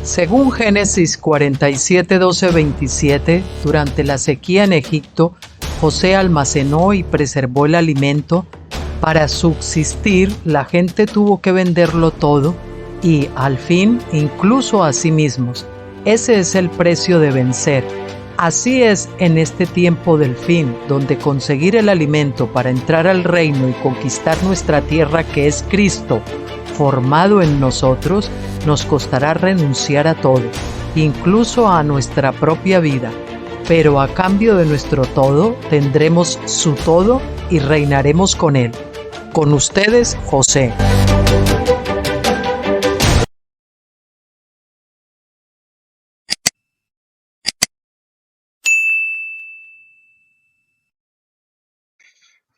Según Génesis 47, 12, 27, durante la sequía en Egipto, José almacenó y preservó el alimento. Para subsistir, la gente tuvo que venderlo todo y, al fin, incluso a sí mismos. Ese es el precio de vencer. Así es en este tiempo del fin, donde conseguir el alimento para entrar al reino y conquistar nuestra tierra, que es Cristo, formado en nosotros, nos costará renunciar a todo, incluso a nuestra propia vida. Pero a cambio de nuestro todo, tendremos su todo y reinaremos con él. Con ustedes, José.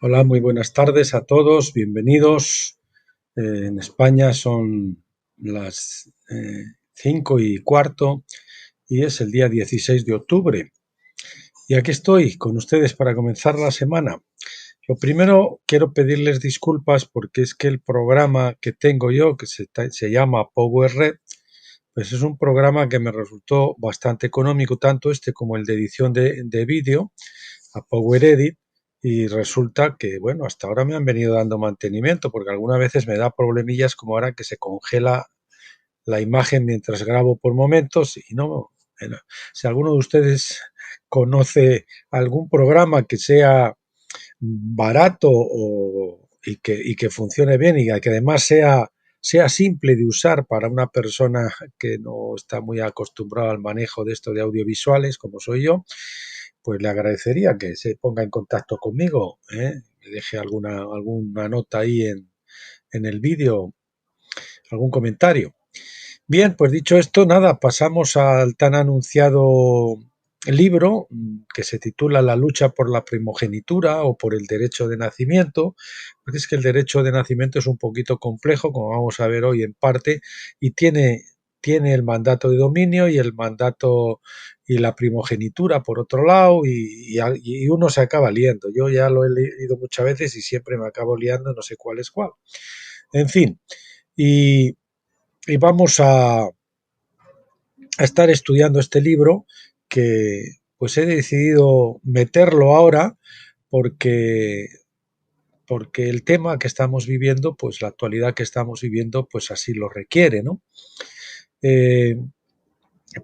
Hola, muy buenas tardes a todos, bienvenidos. En España son las 5:15 y es el día 16 de octubre. Y aquí estoy con ustedes para comenzar la semana. Lo primero, quiero pedirles disculpas porque es que el programa que tengo yo, que se llama Power Red, pues es un programa que me resultó bastante económico, tanto este como el de edición de vídeo, a Power Edit, y resulta que, bueno, hasta ahora me han venido dando mantenimiento, porque algunas veces me da problemillas como ahora que se congela la imagen mientras grabo por momentos y no, bueno, si alguno de ustedes conoce algún programa que sea barato y que funcione bien y que además sea simple de usar para una persona que no está muy acostumbrada al manejo de esto de audiovisuales, como soy yo, pues le agradecería que se ponga en contacto conmigo, ¿eh? Me deje alguna nota ahí en el vídeo, algún comentario. Bien, pues dicho esto, nada, pasamos al tan anunciado libro que se titula La lucha por la primogenitura o por el derecho de nacimiento, porque es que el derecho de nacimiento es un poquito complejo, como vamos a ver hoy en parte, y tiene el mandato de dominio y el mandato y la primogenitura por otro lado, y uno se acaba liando. Yo ya lo he leído muchas veces y siempre me acabo liando, no sé cuál es cuál. En fin, y, y vamos a estar estudiando este libro que pues he decidido meterlo ahora porque porque el tema que estamos viviendo, pues la actualidad que estamos viviendo, pues así lo requiere, ¿no? Eh,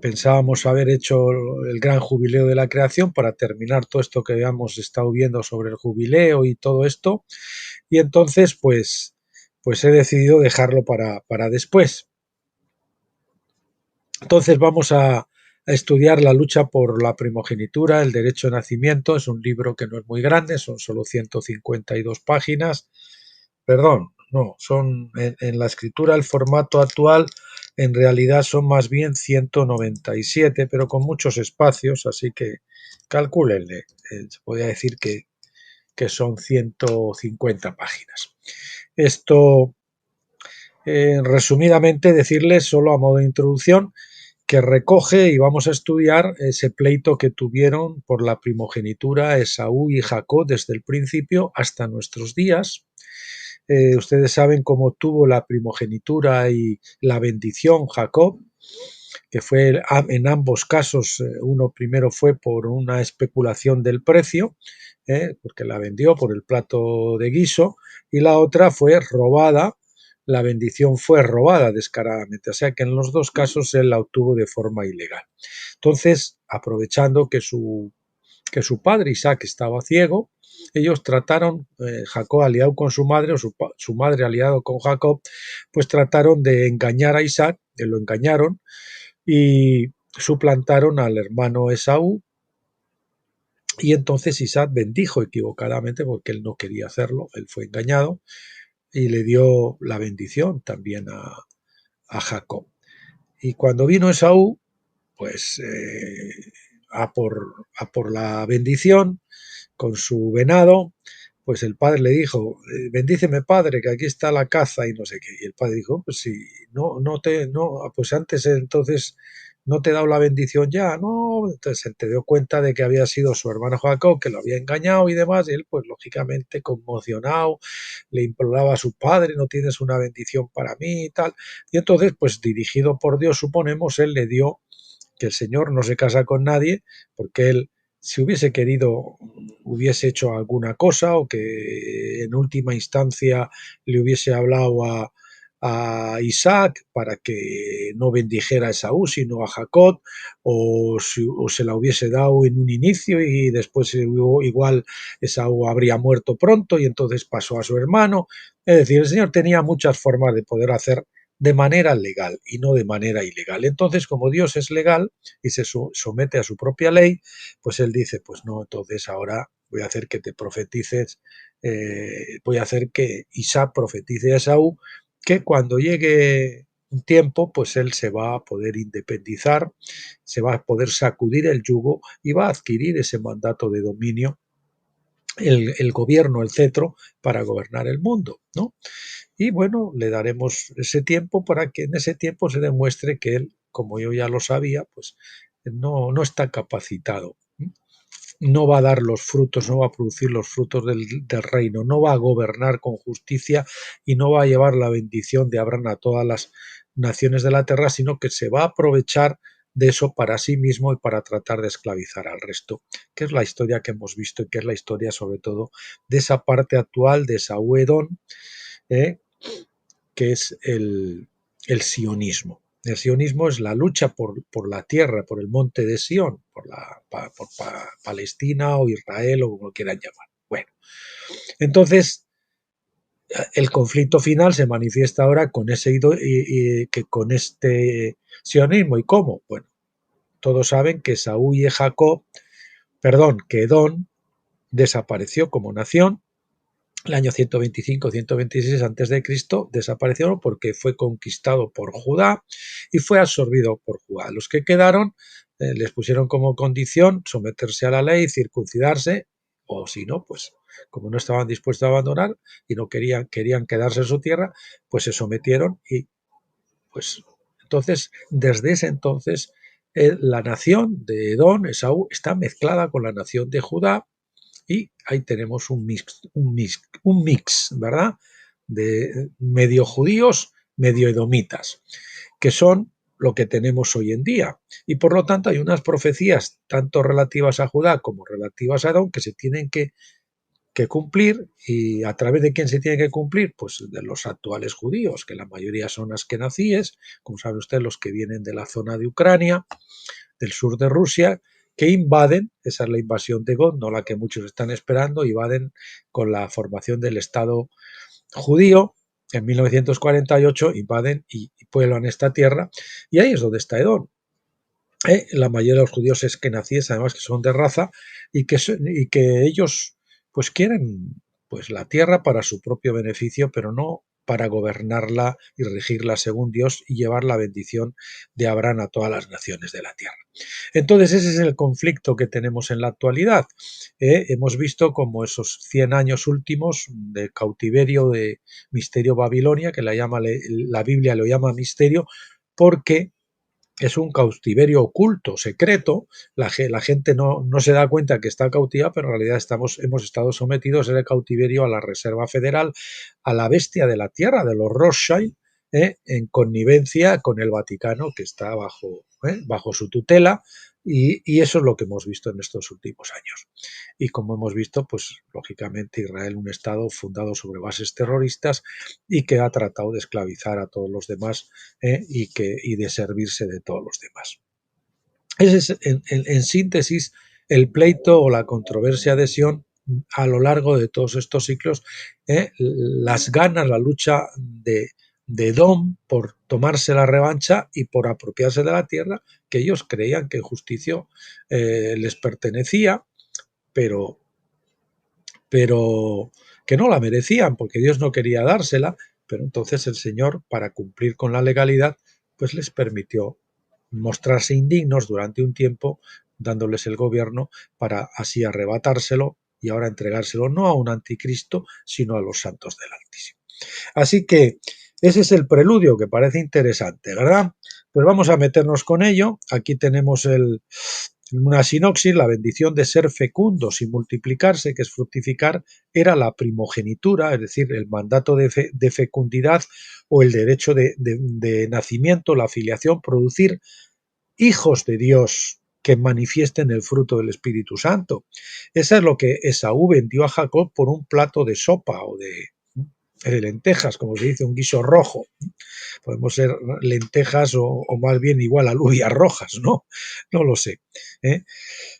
Pensábamos haber hecho el gran jubileo de la creación para terminar todo esto que habíamos estado viendo sobre el jubileo y todo esto, y entonces pues he decidido dejarlo para después. Entonces vamos a estudiar la lucha por la primogenitura, el derecho de nacimiento. Es un libro que no es muy grande, son solo 152 páginas. Perdón, no, son en la escritura, el formato actual, en realidad son más bien 197, pero con muchos espacios, así que calcúlenle. Se podría decir que son 150 páginas. Esto, resumidamente, decirles solo a modo de introducción que recoge y vamos a estudiar ese pleito que tuvieron por la primogenitura Esaú y Jacob desde el principio hasta nuestros días. Ustedes saben cómo tuvo la primogenitura y la bendición Jacob, que fue en ambos casos, uno primero fue por una especulación del precio, porque la vendió por el plato de guiso, y la otra fue robada. La bendición fue robada descaradamente, o sea que en los dos casos él la obtuvo de forma ilegal. Entonces, aprovechando que su padre Isaac estaba ciego, ellos trataron, Jacob aliado con su madre, o su madre aliado con Jacob, pues trataron de engañar a Isaac, lo engañaron y suplantaron al hermano Esaú, y entonces Isaac bendijo equivocadamente porque él no quería hacerlo, él fue engañado y le dio la bendición también a Jacob. Y cuando vino Esaú, pues a por la bendición con su venado, pues el padre le dijo, bendíceme padre, que aquí está la caza y no sé qué. Y el padre dijo, pues si no, pues antes entonces ¿no te he dado la bendición ya? No, entonces se te dio cuenta de que había sido su hermano Jacob, que lo había engañado y demás, y él pues lógicamente conmocionado, le imploraba a su padre, no tienes una bendición para mí y tal, y entonces pues dirigido por Dios, suponemos, él le dio que el Señor no se casa con nadie, porque él, si hubiese querido, hubiese hecho alguna cosa, o que en última instancia le hubiese hablado a Isaac para que no bendijera a Esaú, sino a Jacob, o se la hubiese dado en un inicio y después igual Esaú habría muerto pronto y entonces pasó a su hermano. Es decir, el Señor tenía muchas formas de poder hacer de manera legal y no de manera ilegal. Entonces, como Dios es legal y se somete a su propia ley, pues él dice, pues no, entonces ahora voy a hacer que te profetices, voy a hacer que Isaac profetice a Esaú, que cuando llegue un tiempo, pues él se va a poder independizar, se va a poder sacudir el yugo y va a adquirir ese mandato de dominio, el gobierno, el cetro, para gobernar el mundo, ¿no? Y bueno, le daremos ese tiempo para que en ese tiempo se demuestre que él, como yo ya lo sabía, pues no está capacitado. No va a dar los frutos, no va a producir los frutos del reino, no va a gobernar con justicia y no va a llevar la bendición de Abraham a todas las naciones de la tierra, sino que se va a aprovechar de eso para sí mismo y para tratar de esclavizar al resto, que es la historia que hemos visto y que es la historia sobre todo de esa parte actual de Esaú Edom, ¿eh? Que es el sionismo. El sionismo es la lucha por la tierra, por el monte de Sión, por Palestina o Israel o como lo quieran llamar. Bueno, entonces el conflicto final se manifiesta ahora con con este sionismo. ¿Y cómo? Bueno, todos saben que que Edom desapareció como nación el año 125-126 a.C. desapareció porque fue conquistado por Judá y fue absorbido por Judá. Los que quedaron les pusieron como condición someterse a la ley, circuncidarse, o si no, pues como no estaban dispuestos a abandonar y no querían quedarse en su tierra, pues se sometieron y pues entonces, desde ese entonces, la nación de Edom, Esaú, está mezclada con la nación de Judá, y ahí tenemos un mix, ¿verdad? De medio judíos, medio edomitas, que son lo que tenemos hoy en día. Y por lo tanto hay unas profecías, tanto relativas a Judá como relativas a Edom, que se tienen que cumplir. ¿Y a través de quién se tiene que cumplir? Pues de los actuales judíos, que la mayoría son askenazíes, como sabe usted, los que vienen de la zona de Ucrania, del sur de Rusia, que invaden, esa es la invasión de God, no la que muchos están esperando, invaden con la formación del Estado judío en 1948, invaden y pueblan esta tierra, y ahí es donde está Edom. La mayoría de los judíos eskenazíes, además que son de raza, y que ellos pues quieren pues la tierra para su propio beneficio, pero no para gobernarla y regirla según Dios y llevar la bendición de Abraham a todas las naciones de la tierra. Entonces ese es el conflicto que tenemos en la actualidad. Hemos visto como esos 100 años últimos de cautiverio de misterio Babilonia, que la Biblia lo llama misterio, porque es un cautiverio oculto, secreto. La gente no se da cuenta que está cautiva, pero en realidad hemos estado sometidos en el cautiverio a la Reserva Federal, a la bestia de la tierra, de los Rothschild, en connivencia con el Vaticano, que está bajo su tutela, y eso es lo que hemos visto en estos últimos años. Y como hemos visto, pues lógicamente Israel, un Estado fundado sobre bases terroristas y que ha tratado de esclavizar a todos los demás, y de servirse de todos los demás. Ese es, en síntesis, el pleito o la controversia de Sion a lo largo de todos estos ciclos, las ganas, la lucha de Edom por tomarse la revancha y por apropiarse de la tierra que ellos creían que en justicia les pertenecía, pero que no la merecían porque Dios no quería dársela, pero entonces el Señor, para cumplir con la legalidad, pues les permitió mostrarse indignos durante un tiempo, dándoles el gobierno para así arrebatárselo y ahora entregárselo no a un anticristo, sino a los santos del Altísimo. Así que ese es el preludio, que parece interesante, ¿verdad? Pues vamos a meternos con ello. Aquí tenemos una sinopsis: la bendición de ser fecundos y multiplicarse, que es fructificar, era la primogenitura, es decir, el mandato de fecundidad o el derecho de nacimiento, la filiación, producir hijos de Dios que manifiesten el fruto del Espíritu Santo. Eso es lo que Esaú vendió a Jacob por un plato de sopa o de lentejas, como se dice, un guiso rojo. Podemos ser lentejas o más bien igual alubias rojas, ¿no? No lo sé. ¿Eh?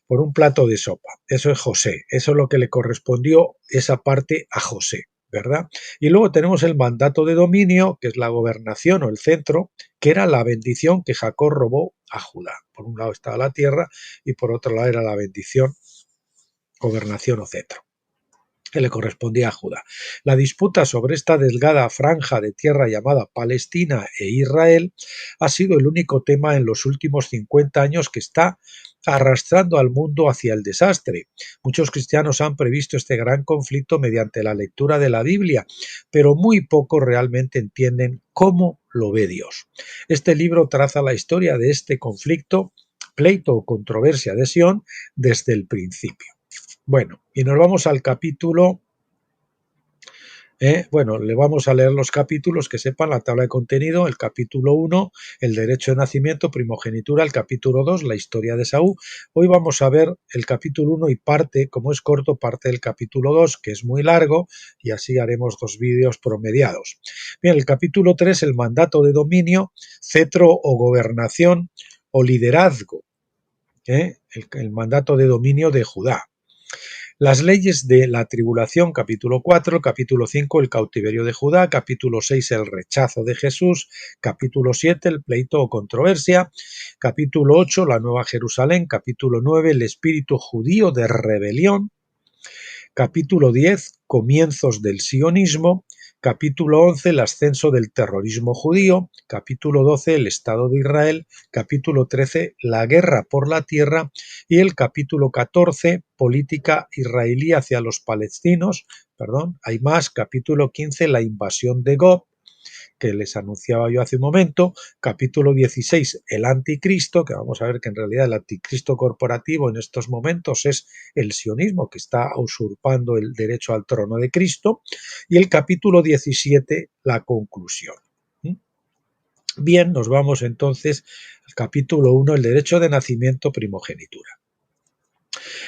Por un plato de sopa. Eso es José. Eso es lo que le correspondió esa parte a José, ¿verdad? Y luego tenemos el mandato de dominio, que es la gobernación o el centro, que era la bendición que Jacob robó a Judá. Por un lado estaba la tierra y por otro lado era la bendición, gobernación o centro, que le correspondía a Judá. La disputa sobre esta delgada franja de tierra llamada Palestina e Israel ha sido el único tema en los últimos 50 años que está arrastrando al mundo hacia el desastre. Muchos cristianos han previsto este gran conflicto mediante la lectura de la Biblia, pero muy pocos realmente entienden cómo lo ve Dios. Este libro traza la historia de este conflicto, pleito o controversia de Sión, desde el principio. Bueno, y nos vamos al capítulo. Bueno, le vamos a leer los capítulos, que sepan la tabla de contenido: el capítulo 1, el derecho de nacimiento, primogenitura; el capítulo 2, la historia de Esaú. Hoy vamos a ver el capítulo 1 y parte, como es corto, parte del capítulo 2, que es muy largo, y así haremos 2 vídeos promediados. Bien, el capítulo 3, el mandato de dominio, cetro o gobernación o liderazgo. El mandato de dominio de Judá. Las leyes de la tribulación, capítulo 4, capítulo 5, el cautiverio de Judá, capítulo 6, el rechazo de Jesús, capítulo 7, el pleito o controversia, capítulo 8, la Nueva Jerusalén, capítulo 9, el espíritu judío de rebelión, capítulo 10, comienzos del sionismo, capítulo 11, el ascenso del terrorismo judío, capítulo 12, el Estado de Israel, capítulo 13, la guerra por la tierra, y el capítulo 14, política israelí hacia los palestinos, hay más, capítulo 15, la invasión de Gog, que les anunciaba yo hace un momento, capítulo 16, el anticristo, que vamos a ver que en realidad el anticristo corporativo en estos momentos es el sionismo, que está usurpando el derecho al trono de Cristo, y el capítulo 17, la conclusión. Bien, nos vamos entonces al capítulo 1, el derecho de nacimiento, primogenitura.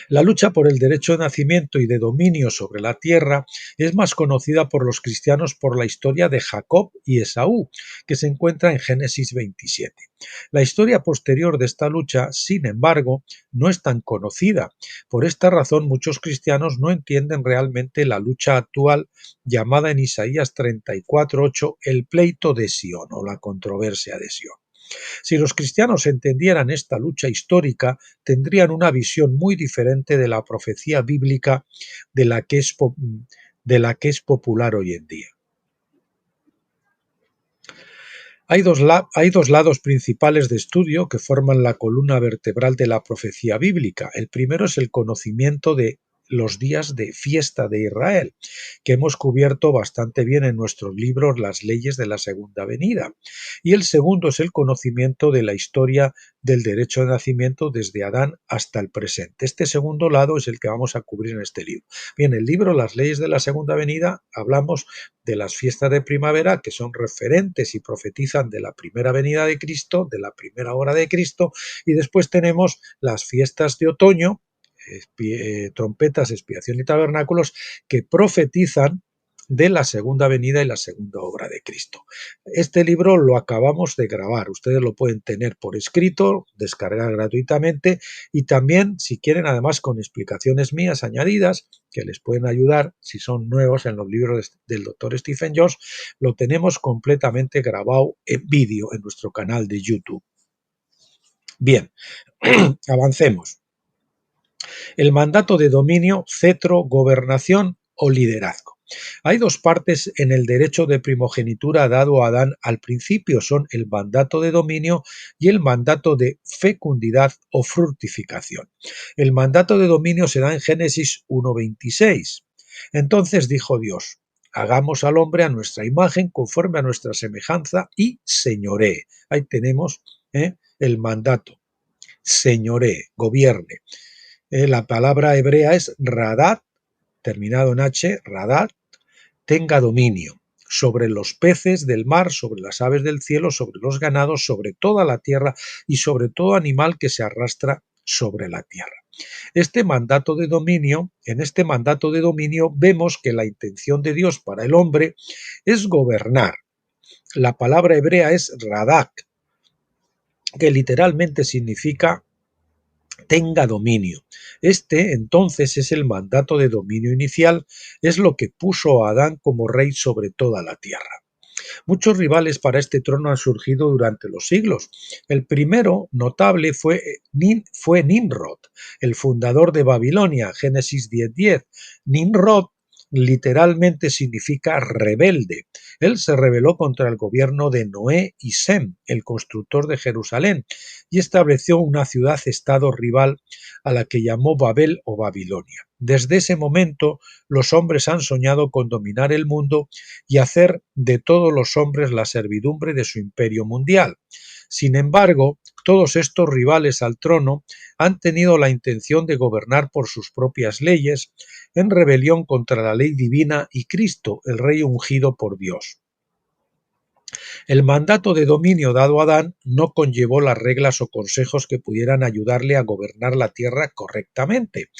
La lucha por el derecho de nacimiento y de dominio sobre la tierra es más conocida por los cristianos por la historia de Jacob y Esaú, que se encuentra en Génesis 27. La historia posterior de esta lucha, sin embargo, no es tan conocida. Por esta razón, muchos cristianos no entienden realmente la lucha actual, llamada en Isaías 34:8 el pleito de Sión o la controversia de Sión. Si los cristianos entendieran esta lucha histórica, tendrían una visión muy diferente de la profecía bíblica de la que es popular hoy en día. Hay dos lados principales de estudio que forman la columna vertebral de la profecía bíblica. El primero es el conocimiento de los días de fiesta de Israel, que hemos cubierto bastante bien en nuestros libros Las leyes de la segunda venida. Y el segundo es el conocimiento de la historia del derecho de nacimiento desde Adán hasta el presente. Este segundo lado es el que vamos a cubrir en este libro. Bien, el libro Las leyes de la segunda venida hablamos de las fiestas de primavera, que son referentes y profetizan de la primera venida de Cristo, de la primera hora de Cristo, y después tenemos las fiestas de otoño, trompetas, expiación y tabernáculos, que profetizan de la segunda venida y la segunda obra de Cristo. Este libro lo acabamos de grabar, ustedes lo pueden tener por escrito, descargar gratuitamente, y también, si quieren, además con explicaciones mías añadidas que les pueden ayudar si son nuevos en los libros del Dr. Stephen Jones, lo tenemos completamente grabado en vídeo en nuestro canal de YouTube. Bien, avancemos. El mandato de dominio, cetro, gobernación o liderazgo. Hay dos partes en el derecho de primogenitura dado a Adán al principio, son el mandato de dominio y el mandato de fecundidad o fructificación. El mandato de dominio se da en Génesis 1:26. Entonces dijo Dios: Hagamos al hombre a nuestra imagen, conforme a nuestra semejanza, y señoree. Ahí tenemos el mandato. Señoree, gobierne. La palabra hebrea es radat, terminado en H, radat, tenga dominio sobre los peces del mar, sobre las aves del cielo, sobre los ganados, sobre toda la tierra y sobre todo animal que se arrastra sobre la tierra. En este mandato de dominio vemos que la intención de Dios para el hombre es gobernar. La palabra hebrea es radak, que literalmente significa tenga dominio. Este, entonces, es el mandato de dominio inicial, es lo que puso a Adán como rey sobre toda la tierra. Muchos rivales para este trono han surgido durante los siglos. El primero notable fue Nimrod, el fundador de Babilonia, Génesis 10:10. Nimrod literalmente significa rebelde. Él se rebeló contra el gobierno de Noé y Sem, el constructor de Jerusalén, y estableció una ciudad-estado rival a la que llamó Babel o Babilonia. Desde ese momento, los hombres han soñado con dominar el mundo y hacer de todos los hombres la servidumbre de su imperio mundial. Sin embargo, todos estos rivales al trono han tenido la intención de gobernar por sus propias leyes, en rebelión contra la ley divina y Cristo, el Rey ungido por Dios. El mandato de dominio dado a Adán no conllevó las reglas o consejos que pudieran ayudarle a gobernar la tierra correctamente,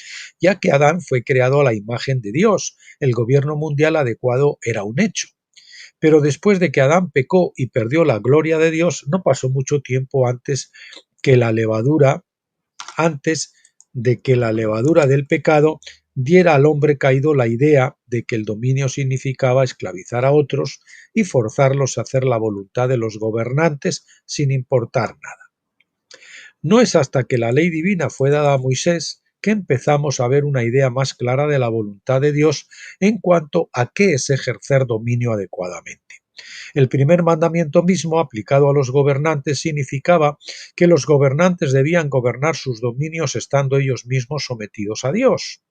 ya que Adán fue creado a la imagen de Dios. El gobierno mundial adecuado era un hecho. Pero después de que Adán pecó y perdió la gloria de Dios, no pasó mucho tiempo antes de que la levadura del pecado diera al hombre caído la idea de que el dominio significaba esclavizar a otros y forzarlos a hacer la voluntad de los gobernantes sin importar nada. No es hasta que la ley divina fue dada a Moisés que empezamos a ver una idea más clara de la voluntad de Dios en cuanto a qué es ejercer dominio adecuadamente. El primer mandamiento mismo, aplicado a los gobernantes, significaba que los gobernantes debían gobernar sus dominios estando ellos mismos sometidos a Dios.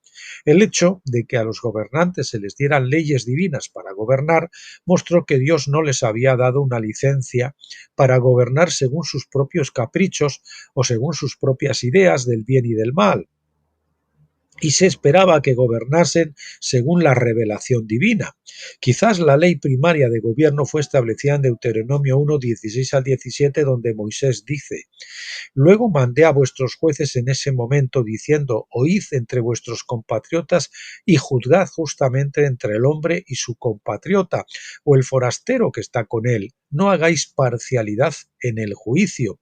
El hecho de que a los gobernantes se les dieran leyes divinas para gobernar mostró que Dios no les había dado una licencia para gobernar según sus propios caprichos o según sus propias ideas del bien y del mal, y se esperaba que gobernasen según la revelación divina. Quizás la ley primaria de gobierno fue establecida en Deuteronomio 1, 16 al 17, donde Moisés dice: Luego mandé a vuestros jueces en ese momento, diciendo: Oíd entre vuestros compatriotas y juzgad justamente entre el hombre y su compatriota, o el forastero que está con él. No hagáis parcialidad en el juicio.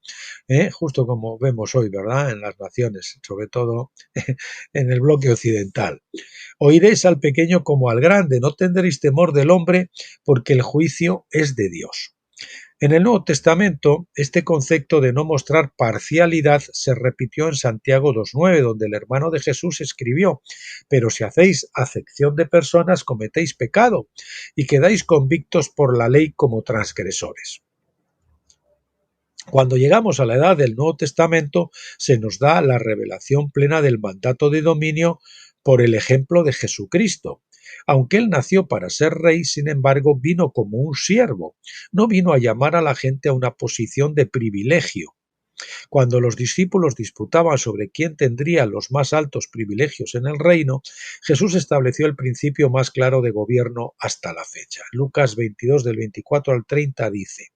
Justo como vemos hoy, ¿verdad?, en las naciones, sobre todo en el bloque occidental. Oiréis al pequeño como al grande, no tendréis temor del hombre, porque el juicio es de Dios. En el Nuevo Testamento, este concepto de no mostrar parcialidad se repitió en Santiago 2:9, donde el hermano de Jesús escribió: Pero si hacéis acepción de personas, cometéis pecado, y quedáis convictos por la ley como transgresores. Cuando llegamos a la edad del Nuevo Testamento, se nos da la revelación plena del mandato de dominio por el ejemplo de Jesucristo. Aunque él nació para ser rey, sin embargo, vino como un siervo. No vino a llamar a la gente a una posición de privilegio. Cuando los discípulos disputaban sobre quién tendría los más altos privilegios en el reino, Jesús estableció el principio más claro de gobierno hasta la fecha. Lucas 22, del 24 al 30 dice: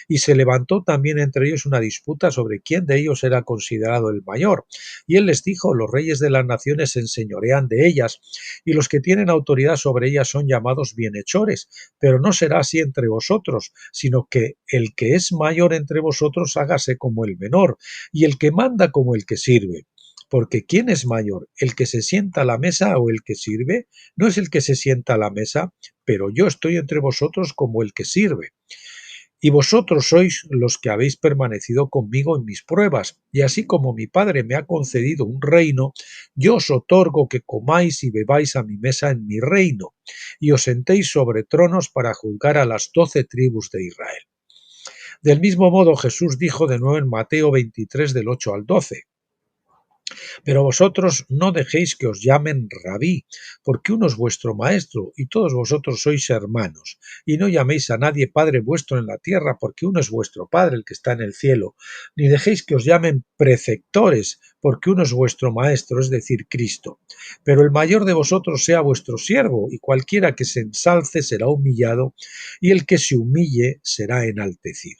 Y se levantó también entre ellos una disputa sobre quién de ellos era considerado el mayor. Y él les dijo: Los reyes de las naciones se enseñorean de ellas, y los que tienen autoridad sobre ellas son llamados bienhechores. Pero no será así entre vosotros, sino que el que es mayor entre vosotros hágase como el menor, y el que manda como el que sirve. Porque ¿quién es mayor, el que se sienta a la mesa o el que sirve? No es el que se sienta a la mesa, pero yo estoy entre vosotros como el que sirve. Y vosotros sois los que habéis permanecido conmigo en mis pruebas, y así como mi Padre me ha concedido un reino, yo os otorgo que comáis y bebáis a mi mesa en mi reino, y os sentéis sobre tronos para juzgar a las 12 tribus de Israel. Del mismo modo, Jesús dijo de nuevo en Mateo 23, del 8 al 12: Pero vosotros no dejéis que os llamen rabí, porque uno es vuestro maestro, y todos vosotros sois hermanos. Y no llaméis a nadie Padre vuestro en la tierra, porque uno es vuestro Padre, el que está en el cielo. Ni dejéis que os llamen preceptores, porque uno es vuestro maestro, es decir, Cristo. Pero el mayor de vosotros sea vuestro siervo, y cualquiera que se ensalce será humillado, y el que se humille será enaltecido.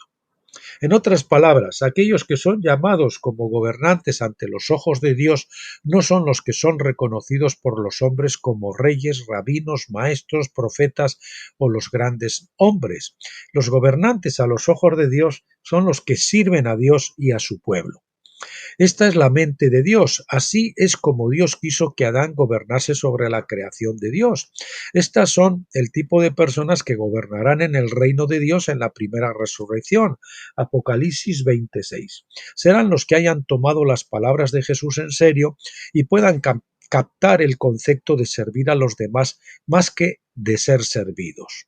En otras palabras, aquellos que son llamados como gobernantes ante los ojos de Dios no son los que son reconocidos por los hombres como reyes, rabinos, maestros, profetas o los grandes hombres. Los gobernantes a los ojos de Dios son los que sirven a Dios y a su pueblo. Esta es la mente de Dios. Así es como Dios quiso que Adán gobernase sobre la creación de Dios. Estas son el tipo de personas que gobernarán en el reino de Dios en la primera resurrección. Apocalipsis 26. Serán los que hayan tomado las palabras de Jesús en serio y puedan captar el concepto de servir a los demás más que de ser servidos.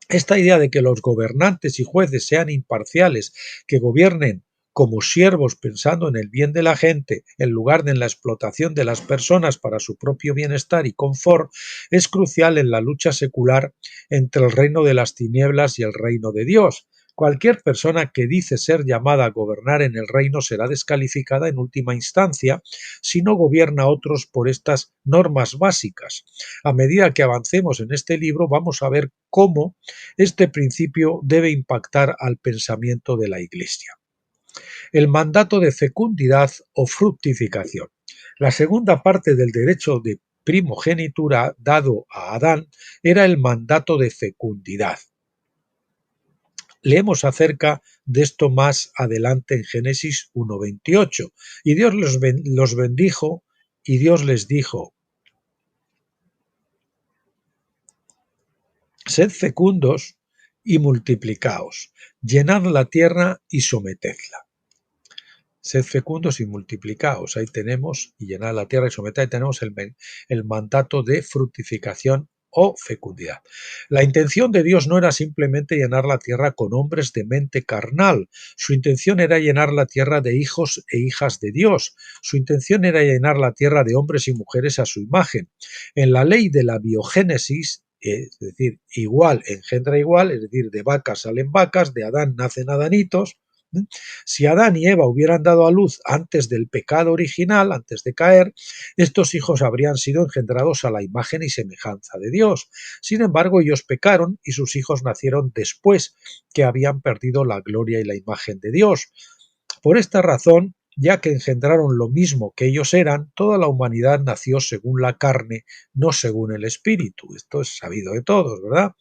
Esta idea de que los gobernantes y jueces sean imparciales, que gobiernen como siervos pensando en el bien de la gente en lugar de en la explotación de las personas para su propio bienestar y confort, es crucial en la lucha secular entre el reino de las tinieblas y el reino de Dios. Cualquier persona que dice ser llamada a gobernar en el reino será descalificada en última instancia si no gobierna a otros por estas normas básicas. A medida que avancemos en este libro vamos a ver cómo este principio debe impactar al pensamiento de la Iglesia. El mandato de fecundidad o fructificación. La segunda parte del derecho de primogenitura dado a Adán era el mandato de fecundidad. Leemos acerca de esto más adelante en Génesis 1:28. Y Dios los bendijo y Dios les dijo: sed fecundos y multiplicaos, llenad la tierra y sometedla. Sed fecundos y multiplicaos. Ahí tenemos, y llenad la tierra y sometedla, ahí tenemos el mandato de fructificación o fecundidad. La intención de Dios no era simplemente llenar la tierra con hombres de mente carnal. Su intención era llenar la tierra de hijos e hijas de Dios. Su intención era llenar la tierra de hombres y mujeres a su imagen. En la ley de la biogénesis, es decir, igual engendra igual, es decir, de vacas salen vacas, de Adán nacen adanitos. Si Adán y Eva hubieran dado a luz antes del pecado original, antes de caer, estos hijos habrían sido engendrados a la imagen y semejanza de Dios. Sin embargo, ellos pecaron y sus hijos nacieron después que habían perdido la gloria y la imagen de Dios. Por esta razón, ya que engendraron lo mismo que ellos eran, toda la humanidad nació según la carne, no según el espíritu. Esto es sabido de todos, ¿verdad?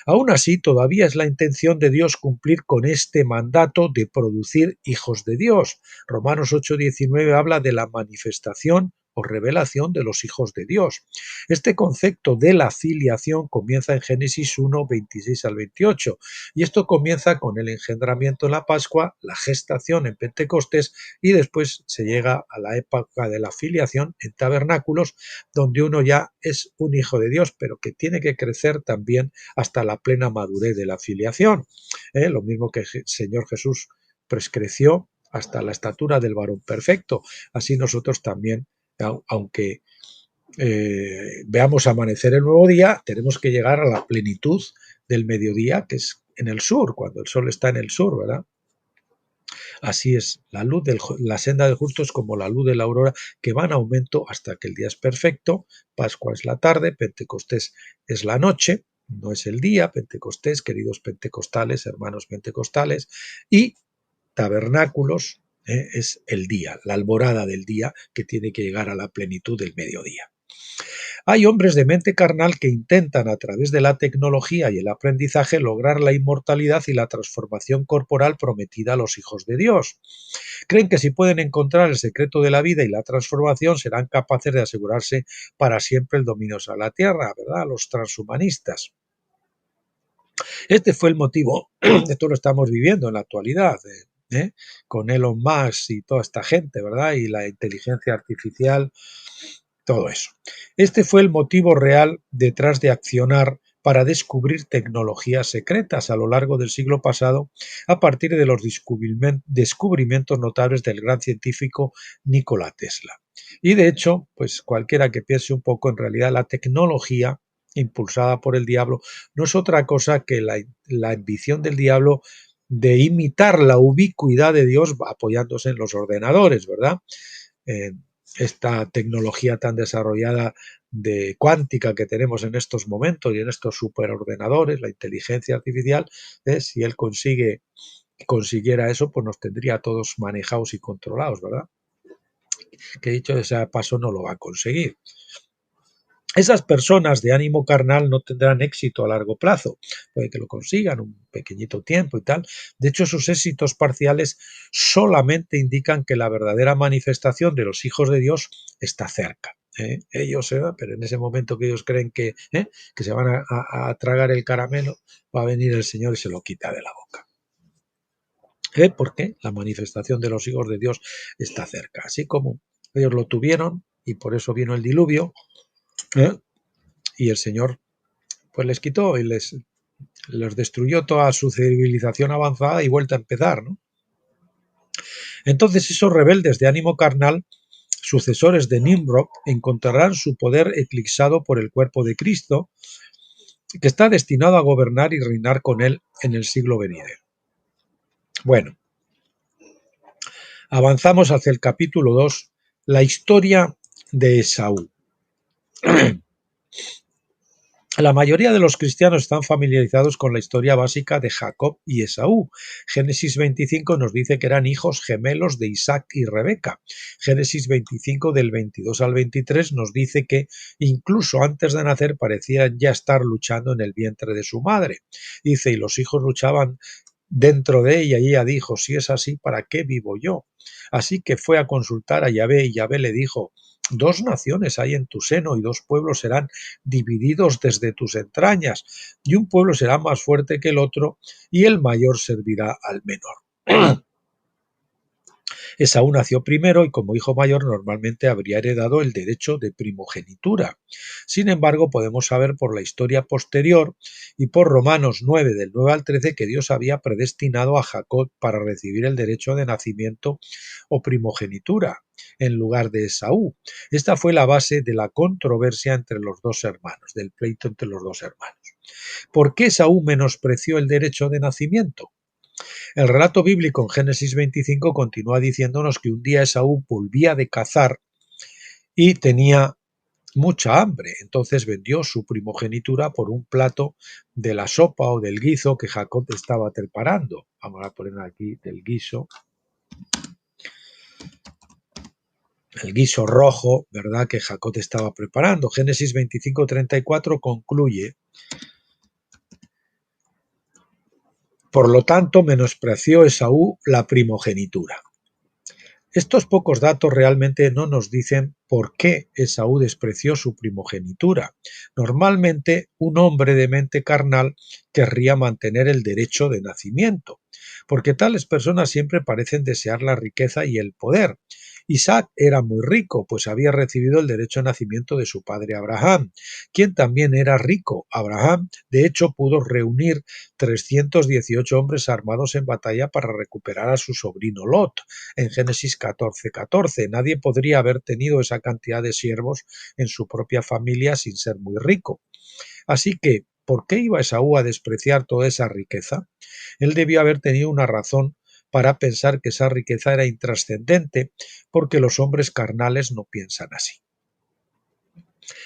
Aún así, todavía es la intención de Dios cumplir con este mandato de producir hijos de Dios. Romanos 8:19 habla de la manifestación o revelación de los hijos de Dios. Este concepto de la filiación comienza en Génesis 1:26 al 28, y esto comienza con el engendramiento en la Pascua, la gestación en Pentecostés, y después se llega a la época de la filiación en tabernáculos, donde uno ya es un hijo de Dios, pero que tiene que crecer también hasta la plena madurez de la filiación. Lo mismo que el Señor Jesús creció hasta la estatura del varón perfecto. Así nosotros también, aunque veamos amanecer el nuevo día, tenemos que llegar a la plenitud del mediodía, que es en el sur, cuando el sol está en el sur, ¿verdad? Así es, la senda del justo es como la luz de la aurora, que va en aumento hasta que el día es perfecto. Pascua es la tarde, Pentecostés es la noche, no es el día. Pentecostés, queridos pentecostales, hermanos pentecostales, y tabernáculos es el día, la alborada del día, que tiene que llegar a la plenitud del mediodía. Hay hombres de mente carnal que intentan a través de la tecnología y el aprendizaje lograr la inmortalidad y la transformación corporal prometida a los hijos de Dios. Creen que si pueden encontrar el secreto de la vida y la transformación serán capaces de asegurarse para siempre el dominio sobre la tierra, ¿verdad? Los transhumanistas. Este fue el motivo, esto lo estamos viviendo en la actualidad, con Elon Musk y toda esta gente, ¿verdad? Y la inteligencia artificial, todo eso. Este fue el motivo real detrás de accionar para descubrir tecnologías secretas a lo largo del siglo pasado a partir de los descubrimientos notables del gran científico Nikola Tesla. Y de hecho, pues cualquiera que piense un poco, en realidad la tecnología impulsada por el diablo no es otra cosa que la ambición del diablo de imitar la ubicuidad de Dios apoyándose en los ordenadores, ¿verdad? Esta tecnología tan desarrollada de cuántica que tenemos en estos momentos y en estos superordenadores, la inteligencia artificial, si él consiguiera eso, pues nos tendría a todos manejados y controlados, ¿verdad? Que dicho de ese paso no lo va a conseguir. Esas personas de ánimo carnal no tendrán éxito a largo plazo, puede que lo consigan un pequeñito tiempo y tal. De hecho, sus éxitos parciales solamente indican que la verdadera manifestación de los hijos de Dios está cerca. Ellos, pero en ese momento que ellos creen que se van a tragar el caramelo, va a venir el Señor y se lo quita de la boca. Porque la manifestación de los hijos de Dios está cerca. Así como ellos lo tuvieron y por eso vino el diluvio, y el Señor pues les quitó y les destruyó toda su civilización avanzada y vuelta a empezar, ¿no? Entonces esos rebeldes de ánimo carnal, sucesores de Nimrod, encontrarán su poder eclipsado por el cuerpo de Cristo, que está destinado a gobernar y reinar con él en el siglo venidero. Bueno, avanzamos hacia el capítulo 2, la historia de Esaú. La mayoría de los cristianos están familiarizados con la historia básica de Jacob y Esaú. Génesis 25 nos dice que eran hijos gemelos de Isaac y Rebeca. Génesis 25 del 22 al 23 nos dice que incluso antes de nacer parecían ya estar luchando en el vientre de su madre. Dice, y los hijos luchaban dentro de ella y ella dijo, si es así, ¿para qué vivo yo? Así que fue a consultar a Yahvé y Yahvé le dijo, 2 naciones hay en tu seno y 2 pueblos serán divididos desde tus entrañas, y un pueblo será más fuerte que el otro, y el mayor servirá al menor. Esaú nació primero y como hijo mayor normalmente habría heredado el derecho de primogenitura. Sin embargo, podemos saber por la historia posterior y por Romanos 9 del 9 al 13 que Dios había predestinado a Jacob para recibir el derecho de nacimiento o primogenitura en lugar de Esaú. Esta fue la base de la controversia entre los dos hermanos, del pleito entre los dos hermanos. ¿Por qué Esaú menospreció el derecho de nacimiento? El relato bíblico en Génesis 25 continúa diciéndonos que un día Esaú volvía de cazar y tenía mucha hambre, entonces vendió su primogenitura por un plato de la sopa o del guiso que Jacob estaba preparando. Vamos a poner aquí del guiso. El guiso rojo, ¿verdad?, que Jacob estaba preparando. Génesis 25:34 concluye: por lo tanto, menospreció Esaú la primogenitura. Estos pocos datos realmente no nos dicen por qué Esaú despreció su primogenitura. Normalmente, un hombre de mente carnal querría mantener el derecho de nacimiento, porque tales personas siempre parecen desear la riqueza y el poder. Isaac era muy rico, pues había recibido el derecho de nacimiento de su padre Abraham, quien también era rico. Abraham, de hecho, pudo reunir 318 hombres armados en batalla para recuperar a su sobrino Lot. En Génesis 14:14, nadie podría haber tenido esa cantidad de siervos en su propia familia sin ser muy rico. Así que, ¿por qué iba Esaú a despreciar toda esa riqueza? Él debió haber tenido una razón para pensar que esa riqueza era intrascendente, porque los hombres carnales no piensan así.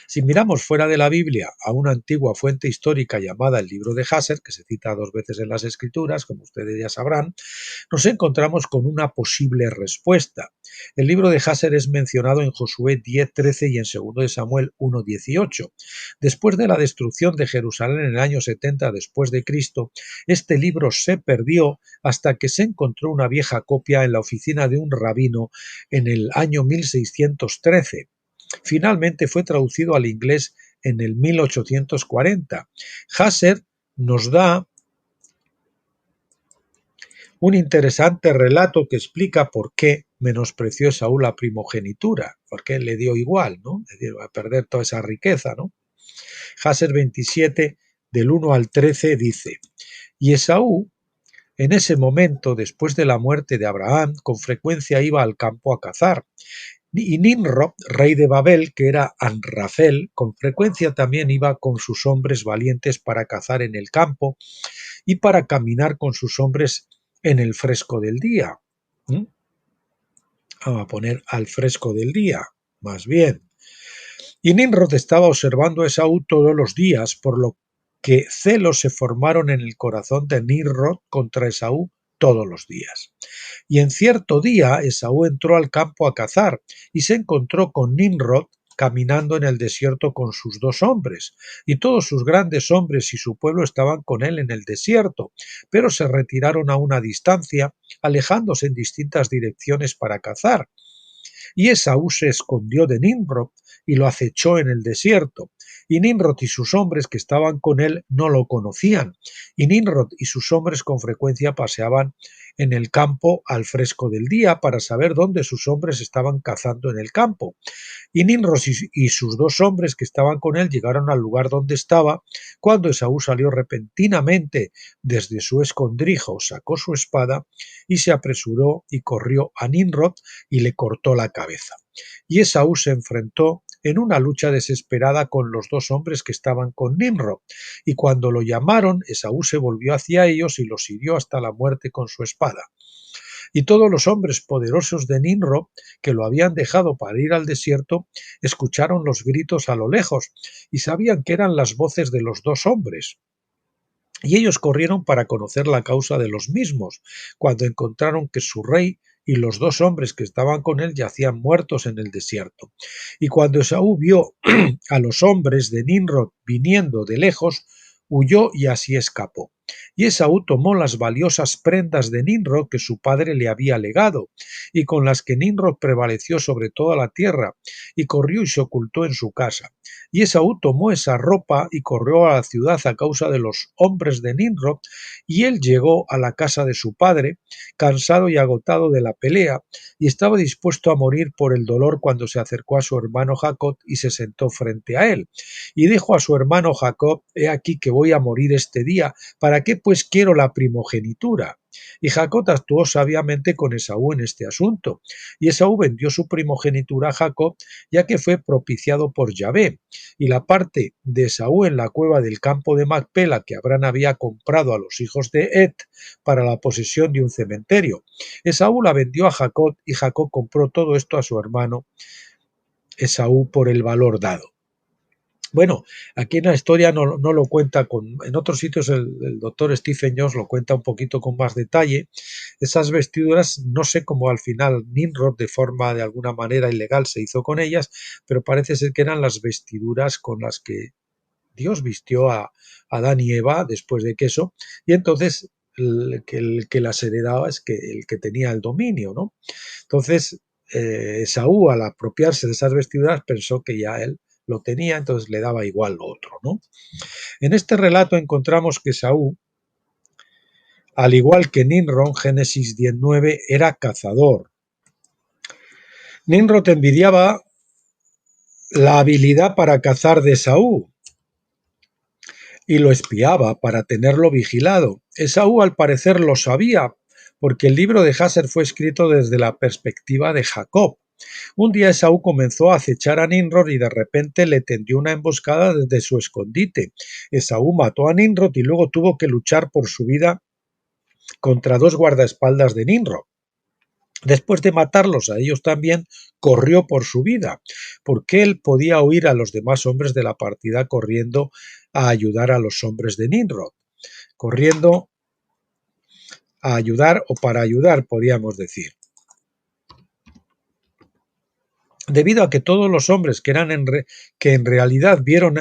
Si miramos fuera de la Biblia a una antigua fuente histórica llamada el libro de Jasher, que se cita 2 veces en las Escrituras, como ustedes ya sabrán, nos encontramos con una posible respuesta. El libro de Jasher es mencionado en Josué 10:13 y en 2 de Samuel 1:18. Después de la destrucción de Jerusalén en el año 70 después de Cristo, este libro se perdió hasta que se encontró una vieja copia en la oficina de un rabino en el año 1613. Finalmente fue traducido al inglés en el 1840. Jasher nos da un interesante relato que explica por qué menospreció Esaú la primogenitura, por qué le dio igual, ¿no? Es decir, va a perder toda esa riqueza, ¿no? Jasher 27 del 1 al 13 dice: y Esaú, en ese momento, después de la muerte de Abraham, con frecuencia iba al campo a cazar. Y Nimrod, rey de Babel, que era Anrafel, con frecuencia también iba con sus hombres valientes para cazar en el campo y para caminar con sus hombres en el fresco del día. Vamos a poner al fresco del día, más bien. Y Nimrod estaba observando a Esaú todos los días, por lo que celos se formaron en el corazón de Nimrod contra Esaú todos los días. Y en cierto día Esaú entró al campo a cazar y se encontró con Nimrod caminando en el desierto con sus 2 hombres, y todos sus grandes hombres y su pueblo estaban con él en el desierto, pero se retiraron a una distancia, alejándose en distintas direcciones para cazar. Y Esaú se escondió de Nimrod y lo acechó en el desierto. Y Nimrod y sus hombres que estaban con él no lo conocían. Y Nimrod y sus hombres con frecuencia paseaban en el campo al fresco del día para saber dónde sus hombres estaban cazando en el campo. Y Nimrod y sus 2 hombres que estaban con él llegaron al lugar donde estaba, cuando Esaú salió repentinamente desde su escondrijo, sacó su espada y se apresuró y corrió a Nimrod y le cortó la cabeza. Y Esaú se enfrentó en una lucha desesperada con los 2 hombres que estaban con Nimrod, y cuando lo llamaron, Esaú se volvió hacia ellos y los hirió hasta la muerte con su espada. Y todos los hombres poderosos de Nimrod, que lo habían dejado para ir al desierto, escucharon los gritos a lo lejos y sabían que eran las voces de los 2 hombres. Y ellos corrieron para conocer la causa de los mismos, cuando encontraron que su rey y los 2 hombres que estaban con él yacían muertos en el desierto. Y cuando Esaú vio a los hombres de Nimrod viniendo de lejos, huyó y así escapó. Y Esaú tomó las valiosas prendas de Nimrod que su padre le había legado, y con las que Nimrod prevaleció sobre toda la tierra, y corrió y se ocultó en su casa. Y Esaú tomó esa ropa y corrió a la ciudad a causa de los hombres de Nimrod, y él llegó a la casa de su padre, cansado y agotado de la pelea, y estaba dispuesto a morir por el dolor cuando se acercó a su hermano Jacob y se sentó frente a él. Y dijo a su hermano Jacob: he aquí que voy a morir este día, ¿para qué pues quiero la primogenitura? Y Jacob actuó sabiamente con Esaú en este asunto, y Esaú vendió su primogenitura a Jacob, ya que fue propiciado por Yahvé, y la parte de Esaú en la cueva del campo de Macpela que Abraham había comprado a los hijos de Et para la posesión de un cementerio. Esaú la vendió a Jacob, y Jacob compró todo esto a su hermano Esaú por el valor dado. Bueno, aquí en la historia no lo cuenta en otros sitios el doctor Stephen Jones lo cuenta un poquito con más detalle. Esas vestiduras, no sé cómo al final Nimrod de alguna manera ilegal se hizo con ellas, pero parece ser que eran las vestiduras con las que Dios vistió a Adán y Eva después de eso, y entonces el que las heredaba es el que tenía el dominio, ¿no? Entonces, Esaú, al apropiarse de esas vestiduras, pensó que ya él lo tenía, entonces le daba igual lo otro, ¿no? En este relato encontramos que Esaú, al igual que Nimrod, Génesis 19, era cazador. Nimrod envidiaba la habilidad para cazar de Esaú y lo espiaba para tenerlo vigilado. Esaú al parecer lo sabía, porque el libro de Jasher fue escrito desde la perspectiva de Jacob. Un día Esaú comenzó a acechar a Nimrod y de repente le tendió una emboscada desde su escondite. Esaú mató a Nimrod y luego tuvo que luchar por su vida contra 2 guardaespaldas de Nimrod. Después de matarlos a ellos también, corrió por su vida, porque él podía oír a los demás hombres de la partida corriendo a ayudar a los hombres de Nimrod. Corriendo a ayudar o para ayudar, podríamos decir. Debido a que todos los hombres en realidad vieron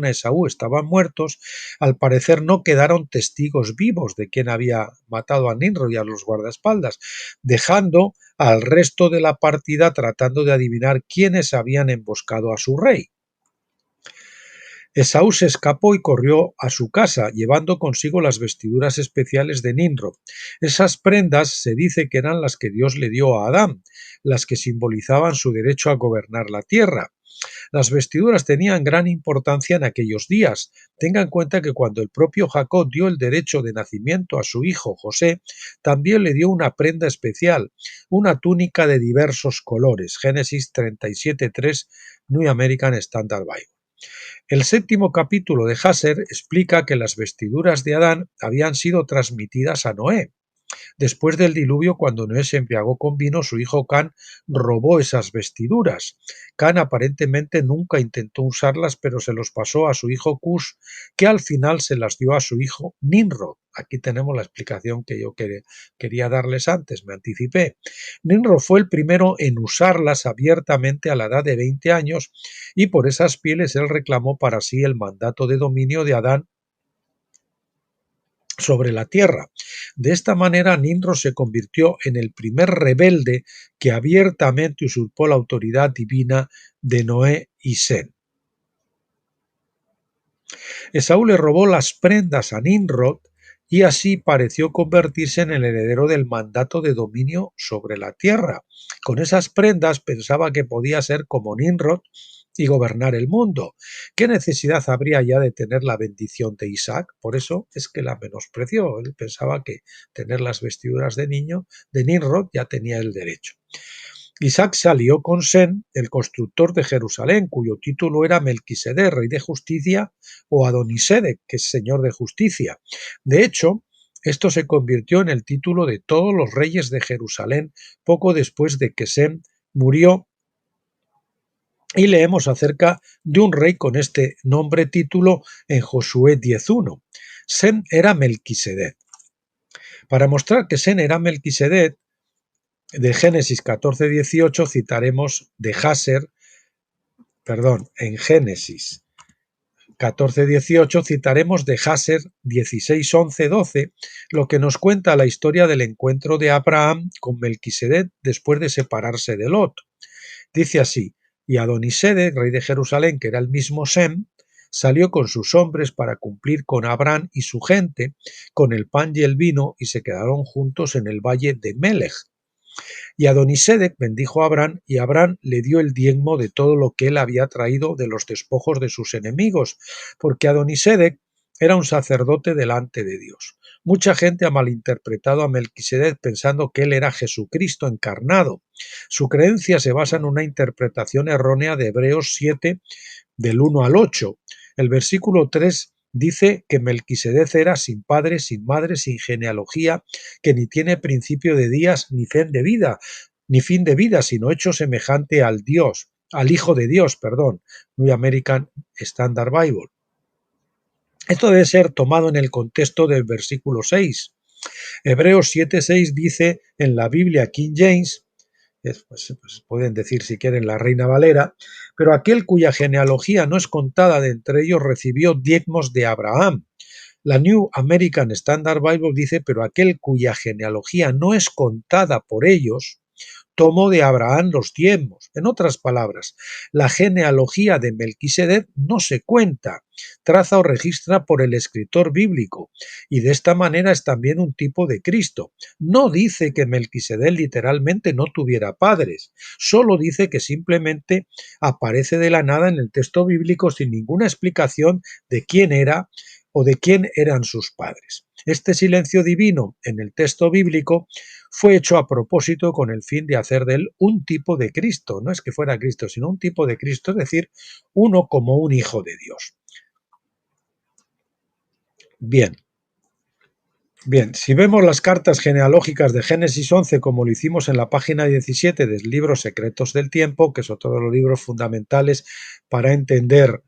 a Esaú estaban muertos, al parecer no quedaron testigos vivos de quién había matado a Nimrod y a los guardaespaldas, dejando al resto de la partida tratando de adivinar quiénes habían emboscado a su rey. Esaú se escapó y corrió a su casa, llevando consigo las vestiduras especiales de Nimrod. Esas prendas se dice que eran las que Dios le dio a Adán, las que simbolizaban su derecho a gobernar la tierra. Las vestiduras tenían gran importancia en aquellos días. Tenga en cuenta que cuando el propio Jacob dio el derecho de nacimiento a su hijo José, también le dio una prenda especial, una túnica de diversos colores. Génesis 37:3, New American Standard Bible. El séptimo capítulo de Jasher explica que las vestiduras de Adán habían sido transmitidas a Noé. Después del diluvio, cuando Noé se embriagó con vino, su hijo Can robó esas vestiduras. Can aparentemente nunca intentó usarlas, pero se los pasó a su hijo Cush, que al final se las dio a su hijo Nimrod. Aquí tenemos la explicación que yo quería darles antes, me anticipé. Nimrod fue el primero en usarlas abiertamente a la edad de 20 años y por esas pieles él reclamó para sí el mandato de dominio de Adán sobre la tierra. De esta manera, Nimrod se convirtió en el primer rebelde que abiertamente usurpó la autoridad divina de Noé y Sem. Esaú le robó las prendas a Nimrod y así pareció convertirse en el heredero del mandato de dominio sobre la tierra. Con esas prendas pensaba que podía ser como Nimrod y gobernar el mundo. ¿Qué necesidad habría ya de tener la bendición de Isaac? Por eso es que la menospreció. Él pensaba que tener las vestiduras de niño de Nimrod ya tenía el derecho. Isaac se alió con Sem, el constructor de Jerusalén, cuyo título era Melquisedec, rey de justicia, o Adonisedec, que es señor de justicia. De hecho, esto se convirtió en el título de todos los reyes de Jerusalén poco después de que Sem murió, y leemos acerca de un rey con este nombre título en Josué 10:1. Sem era Melquisedec. Para mostrar que Sem era Melquisedec, de Génesis 14:18 citaremos de Jasher, en Génesis 14:18 citaremos de Jasher 16:11-12, lo que nos cuenta la historia del encuentro de Abraham con Melquisedec después de separarse de Lot. Dice así: y Adonisedec, rey de Jerusalén, que era el mismo Sem, salió con sus hombres para cumplir con Abraham y su gente, con el pan y el vino, y se quedaron juntos en el valle de Melech. Y Adonisedec bendijo a Abraham, y Abraham le dio el diezmo de todo lo que él había traído de los despojos de sus enemigos, porque Adonisedec era un sacerdote delante de Dios. Mucha gente ha malinterpretado a Melquisedec pensando que él era Jesucristo encarnado. Su creencia se basa en una interpretación errónea de Hebreos 7, del 1 al 8. El versículo 3 dice que Melquisedec era sin padre, sin madre, sin genealogía, que ni tiene principio de días ni fin de vida, sino hecho semejante al Hijo de Dios, New American Standard Bible. Esto debe ser tomado en el contexto del versículo 6. Hebreos 7:6 dice en la Biblia King James, pues pueden decir si quieren la Reina Valera, pero aquel cuya genealogía no es contada de entre ellos recibió diezmos de Abraham. La New American Standard Bible dice, pero aquel cuya genealogía no es contada por ellos, tomó de Abraham los diezmos. En otras palabras, la genealogía de Melquisedec no se cuenta, traza o registra por el escritor bíblico, y de esta manera es también un tipo de Cristo. No dice que Melquisedec literalmente no tuviera padres, solo dice que simplemente aparece de la nada en el texto bíblico sin ninguna explicación de quién era o de quién eran sus padres. Este silencio divino en el texto bíblico fue hecho a propósito con el fin de hacer de él un tipo de Cristo. No es que fuera Cristo, sino un tipo de Cristo, es decir, uno como un hijo de Dios. Bien, si vemos las cartas genealógicas de Génesis 11 como lo hicimos en la página 17 del libro Secretos del Tiempo, que son todos los libros fundamentales para entender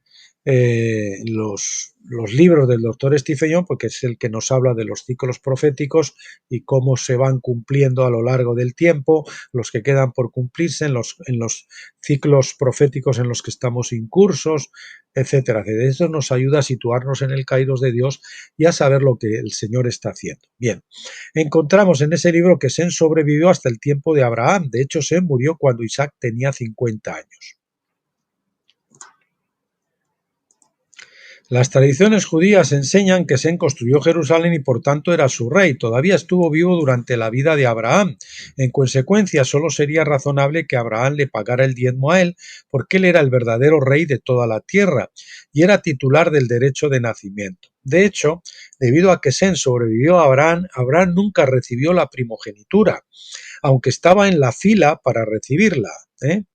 los libros del doctor Stephen Young, porque es el que nos habla de los ciclos proféticos y cómo se van cumpliendo a lo largo del tiempo, los que quedan por cumplirse en los ciclos proféticos en los que estamos incursos, etcétera. Eso nos ayuda a situarnos en el Kairos de Dios y a saber lo que el Señor está haciendo. Bien, encontramos en ese libro que Sem sobrevivió hasta el tiempo de Abraham. De hecho, Sem murió cuando Isaac tenía 50 años. Las tradiciones judías enseñan que Sem construyó Jerusalén y por tanto era su rey. Todavía estuvo vivo durante la vida de Abraham. En consecuencia, solo sería razonable que Abraham le pagara el diezmo a él, porque él era el verdadero rey de toda la tierra y era titular del derecho de nacimiento. De hecho, debido a que Sem sobrevivió a Abraham, Abraham nunca recibió la primogenitura, aunque estaba en la fila para recibirla, ¿eh?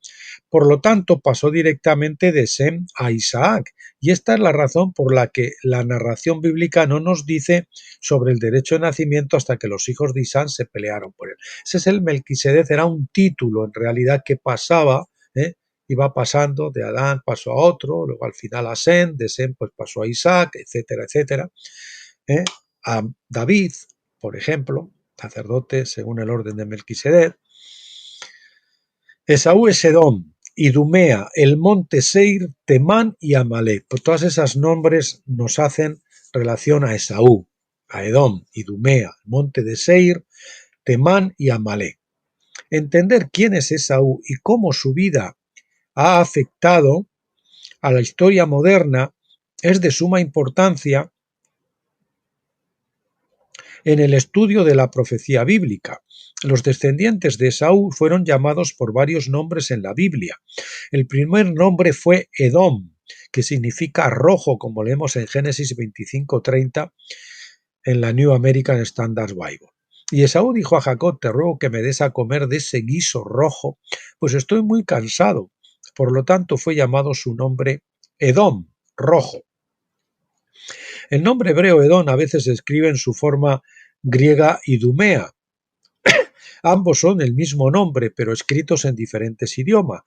Por lo tanto, pasó directamente de Sem a Isaac, y esta es la razón por la que la narración bíblica no nos dice sobre el derecho de nacimiento hasta que los hijos de Isaac se pelearon por él. Ese es el Melquisedec, era un título en realidad que pasaba, iba pasando de Adán pasó a otro, luego al final a Sem, de Sem pues pasó a Isaac, etcétera, etcétera. A David, por ejemplo, sacerdote según el orden de Melquisedec. Esaú es Edom, Idumea, el monte Seir, Temán y Amalek. Pues todas esas nombres nos hacen relación a Esaú, a Edom, Idumea, el monte de Seir, Temán y Amalek. Entender quién es Esaú y cómo su vida ha afectado a la historia moderna es de suma importancia en el estudio de la profecía bíblica. Los descendientes de Esaú fueron llamados por varios nombres en la Biblia. El primer nombre fue Edom, que significa rojo, como leemos en Génesis 25:30 en la New American Standard Bible. Y Esaú dijo a Jacob: te ruego que me des a comer de ese guiso rojo, pues estoy muy cansado. Por lo tanto fue llamado su nombre Edom, rojo. El nombre hebreo Edom a veces se escribe en su forma griega Idumea. Ambos son el mismo nombre, pero escritos en diferentes idiomas.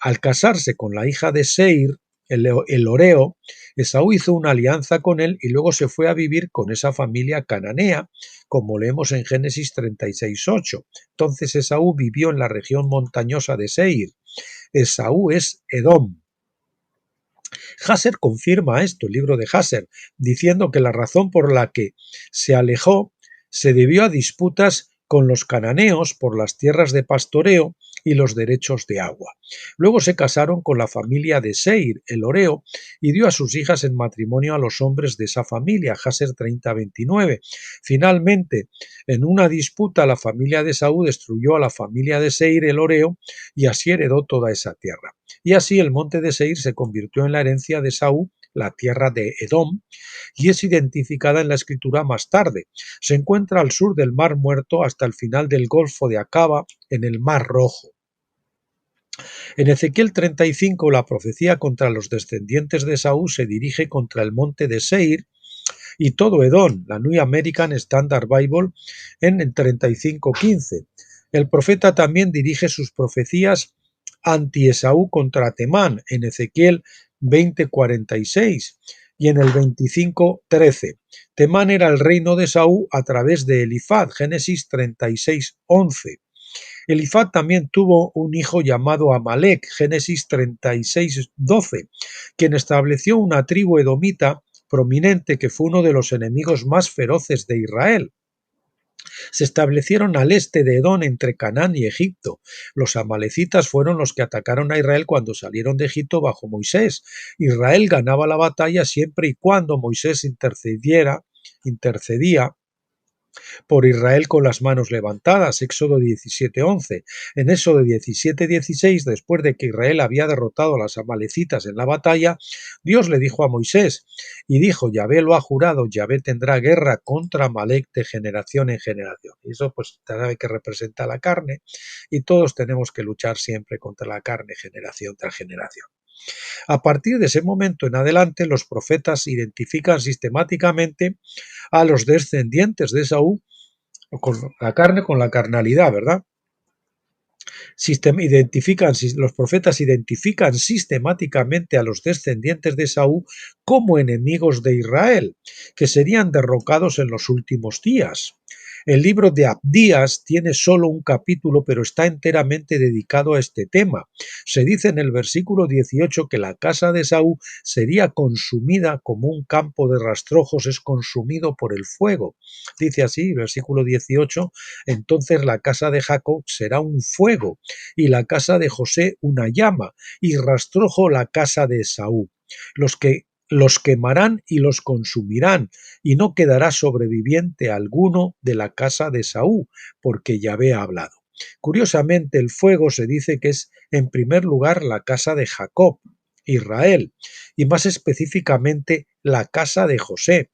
Al casarse con la hija de Seir, el Horeo, Esaú hizo una alianza con él y luego se fue a vivir con esa familia cananea, como leemos en Génesis 36:8. Entonces Esaú vivió en la región montañosa de Seir. Esaú es Edom. Hasser confirma esto, el libro de Hasser, diciendo que la razón por la que se alejó se debió a disputas con los cananeos por las tierras de pastoreo y los derechos de agua. Luego se casaron con la familia de Seir, el Horeo, y dio a sus hijas en matrimonio a los hombres de esa familia, Hasser 30:29. Finalmente, en una disputa, la familia de Esaú destruyó a la familia de Seir, el Horeo, y así heredó toda esa tierra. Y así el monte de Seir se convirtió en la herencia de Esaú, la tierra de Edom, y es identificada en la escritura más tarde. Se encuentra al sur del Mar Muerto hasta el final del Golfo de Acaba, en el Mar Rojo. En Ezequiel 35, la profecía contra los descendientes de Esaú se dirige contra el monte de Seir y todo Edom, la New American Standard Bible, en el 35:15. El profeta también dirige sus profecías anti-Esaú contra Temán en Ezequiel 20:46 y en el 25:13. Temán era el reino de Esaú a través de Elifaz, Génesis 36:11. Elifaz también tuvo un hijo llamado Amalek, Génesis 36:12, quien estableció una tribu edomita prominente que fue uno de los enemigos más feroces de Israel. Se establecieron al este de Edom entre Canaán y Egipto. Los amalecitas fueron los que atacaron a Israel cuando salieron de Egipto bajo Moisés. Israel ganaba la batalla siempre y cuando Moisés intercedía por Israel con las manos levantadas, Éxodo 17:11. En Éxodo 17:16, después de que Israel había derrotado a las amalecitas en la batalla, Dios le dijo a Moisés, y dijo: Yahvé lo ha jurado, Yahvé tendrá guerra contra Amalek de generación en generación. Y eso pues sabe que representa la carne, y todos tenemos que luchar siempre contra la carne generación tras generación. A partir de ese momento en adelante, los profetas identifican sistemáticamente a los descendientes de Esaú con la carne, con la carnalidad, ¿verdad? Los profetas identifican sistemáticamente a los descendientes de Esaú como enemigos de Israel, que serían derrocados en los últimos días. El libro de Abdías tiene solo un capítulo, pero está enteramente dedicado a este tema. Se dice en el versículo 18 que la casa de Esaú sería consumida como un campo de rastrojos es consumido por el fuego. Dice así, versículo 18, entonces la casa de Jacob será un fuego, y la casa de José una llama, y rastrojo la casa de Esaú. Los que los quemarán y los consumirán, y no quedará sobreviviente alguno de la casa de Esaú, porque Yahvé ha hablado. Curiosamente, el fuego se dice que es en primer lugar la casa de Jacob, Israel, y más específicamente la casa de José.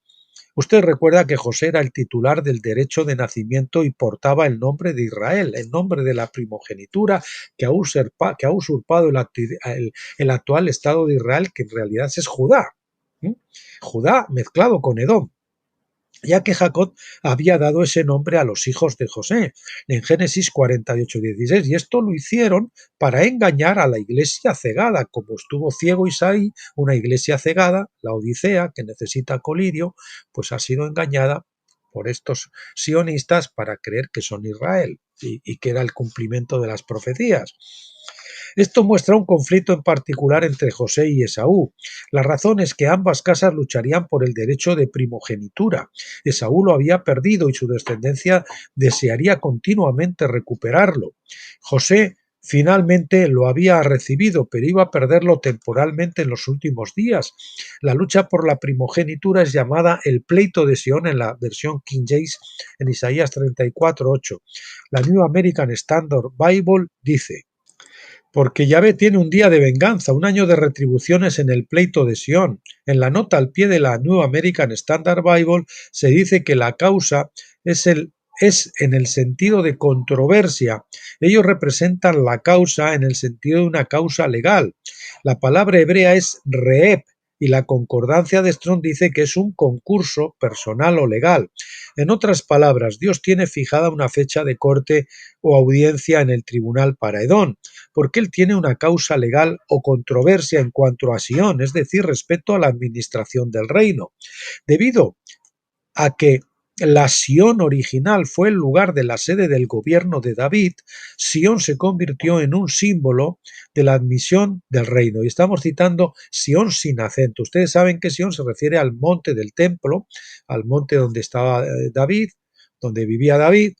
Usted recuerda que José era el titular del derecho de nacimiento y portaba el nombre de Israel, el nombre de la primogenitura que ha usurpado el actual Estado de Israel, que en realidad es Judá. Judá mezclado con Edom, ya que Jacob había dado ese nombre a los hijos de José en Génesis 48:16, y esto lo hicieron para engañar a la iglesia cegada, como estuvo ciego Isaí, una iglesia cegada, la Odisea, que necesita colirio, pues ha sido engañada por estos sionistas para creer que son Israel y que era el cumplimiento de las profecías. Esto muestra un conflicto en particular entre José y Esaú. La razón es que ambas casas lucharían por el derecho de primogenitura. Esaú lo había perdido y su descendencia desearía continuamente recuperarlo. José finalmente lo había recibido, pero iba a perderlo temporalmente en los últimos días. La lucha por la primogenitura es llamada el pleito de Sión en la versión King James en Isaías 34:8. La New American Standard Bible dice: porque Yahvé tiene un día de venganza, un año de retribuciones en el pleito de Sión. En la nota al pie de la New American Standard Bible se dice que la causa es en el sentido de controversia. Ellos representan la causa en el sentido de una causa legal. La palabra hebrea es reeb, y la concordancia de Strong dice que es un concurso personal o legal. En otras palabras, Dios tiene fijada una fecha de corte o audiencia en el tribunal para Edom, porque él tiene una causa legal o controversia en cuanto a Sión, es decir, respecto a la administración del reino. Debido a que la Sión original fue el lugar de la sede del gobierno de David, Sión se convirtió en un símbolo de la admisión del reino. Y estamos citando Sión sin acento. Ustedes saben que Sión se refiere al monte del templo, al monte donde estaba David, donde vivía David.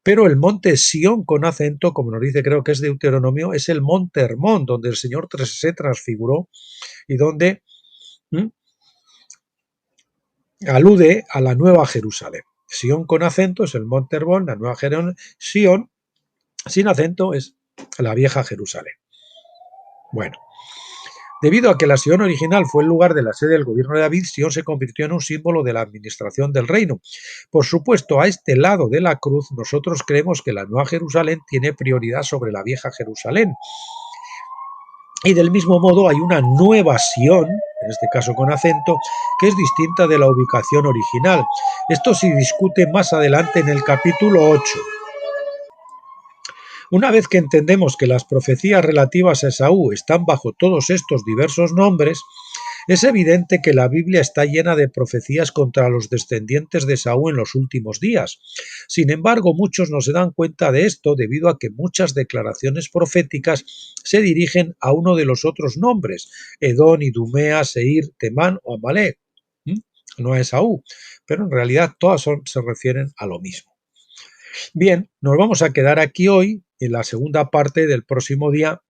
Pero el monte Sión con acento, como nos dice, creo que es Deuteronomio, es el monte Hermón, donde el Señor se transfiguró y donde alude a la Nueva Jerusalén. Sión con acento es el monte Hermón, la Nueva Jerusalén. Sión sin acento es la vieja Jerusalén. Bueno, debido a que la Sión original fue el lugar de la sede del gobierno de David, Sión se convirtió en un símbolo de la administración del reino. Por supuesto, a este lado de la cruz, nosotros creemos que la Nueva Jerusalén tiene prioridad sobre la vieja Jerusalén. Y del mismo modo hay una nueva Sión, en este caso con acento, que es distinta de la ubicación original. Esto se discute más adelante en el capítulo 8. Una vez que entendemos que las profecías relativas a Esaú están bajo todos estos diversos nombres, es evidente que la Biblia está llena de profecías contra los descendientes de Esaú en los últimos días. Sin embargo, muchos no se dan cuenta de esto debido a que muchas declaraciones proféticas se dirigen a uno de los otros nombres, Edom, Idumea, Seir, Temán o Amalek, no a Esaú, pero en realidad todas se refieren a lo mismo. Bien, nos vamos a quedar aquí hoy. En la segunda parte del próximo día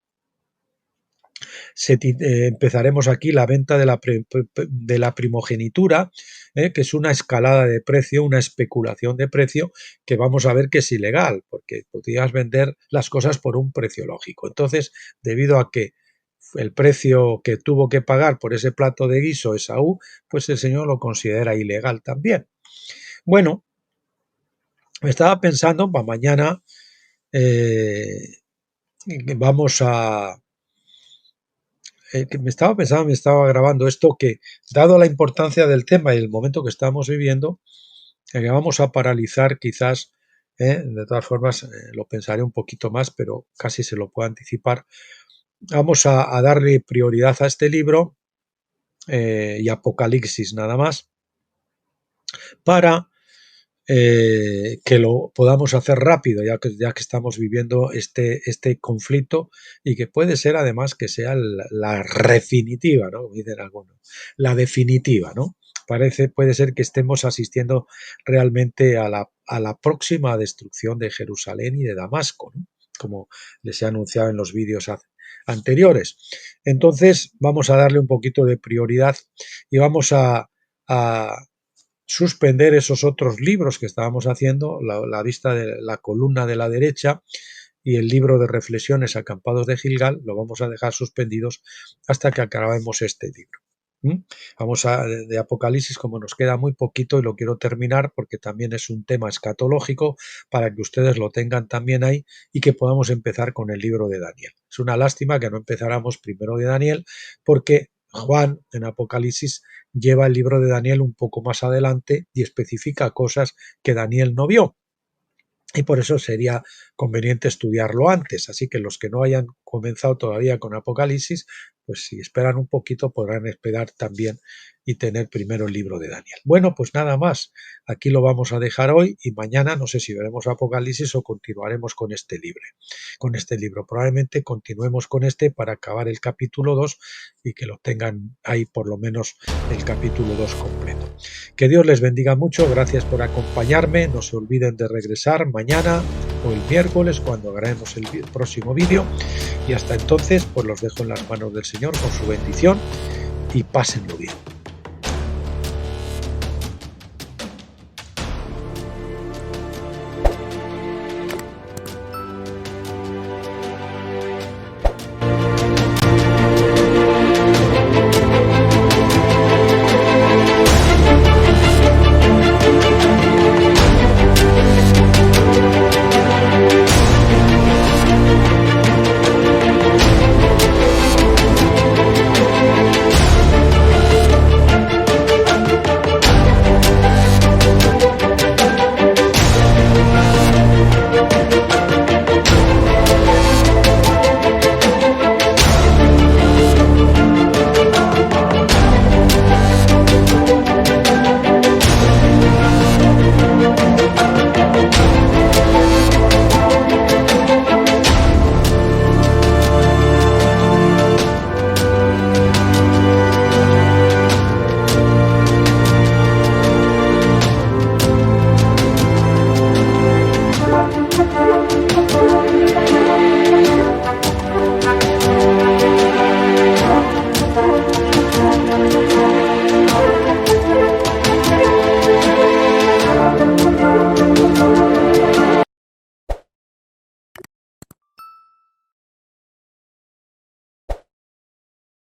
empezaremos aquí la venta de la primogenitura, que es una escalada de precio, una especulación de precio que vamos a ver que es ilegal, porque podrías vender las cosas por un precio lógico. Entonces, debido a que el precio que tuvo que pagar por ese plato de guiso Esaú, pues el Señor lo considera ilegal también. Bueno, me estaba pensando para mañana vamos a... me estaba grabando esto, que dado la importancia del tema y el momento que estamos viviendo, que vamos a paralizar quizás, de todas formas lo pensaré un poquito más, pero casi se lo puedo anticipar. Vamos a darle prioridad a este libro y Apocalipsis nada más, para que lo podamos hacer rápido, ya que estamos viviendo este conflicto, y que puede ser además que sea la definitiva, ¿no? Como dicen algunos, la definitiva, ¿no? Puede ser que estemos asistiendo realmente a la próxima destrucción de Jerusalén y de Damasco, ¿no? Como les he anunciado en los vídeos anteriores. Entonces vamos a darle un poquito de prioridad y vamos a suspender esos otros libros que estábamos haciendo, la vista de la columna de la derecha y el libro de reflexiones acampados de Gilgal, lo vamos a dejar suspendidos hasta que acabemos este libro. Vamos a de Apocalipsis, como nos queda muy poquito y lo quiero terminar porque también es un tema escatológico para que ustedes lo tengan también ahí y que podamos empezar con el libro de Daniel. Es una lástima que no empezáramos primero de Daniel porque Juan en Apocalipsis lleva el libro de Daniel un poco más adelante y especifica cosas que Daniel no vio. Y por eso sería conveniente estudiarlo antes. Así que los que no hayan comenzado todavía con Apocalipsis, pues si esperan un poquito podrán esperar también y tener primero el libro de Daniel. Bueno, pues nada más. Aquí lo vamos a dejar hoy y mañana no sé si veremos Apocalipsis o continuaremos con este libro. Probablemente continuemos con este para acabar el capítulo 2 y que lo tengan ahí por lo menos el capítulo 2 completo. Que Dios les bendiga mucho. Gracias por acompañarme. No se olviden de regresar mañana o el miércoles cuando grabemos el próximo vídeo. Y hasta entonces, pues los dejo en las manos del Señor con su bendición y pásenlo bien.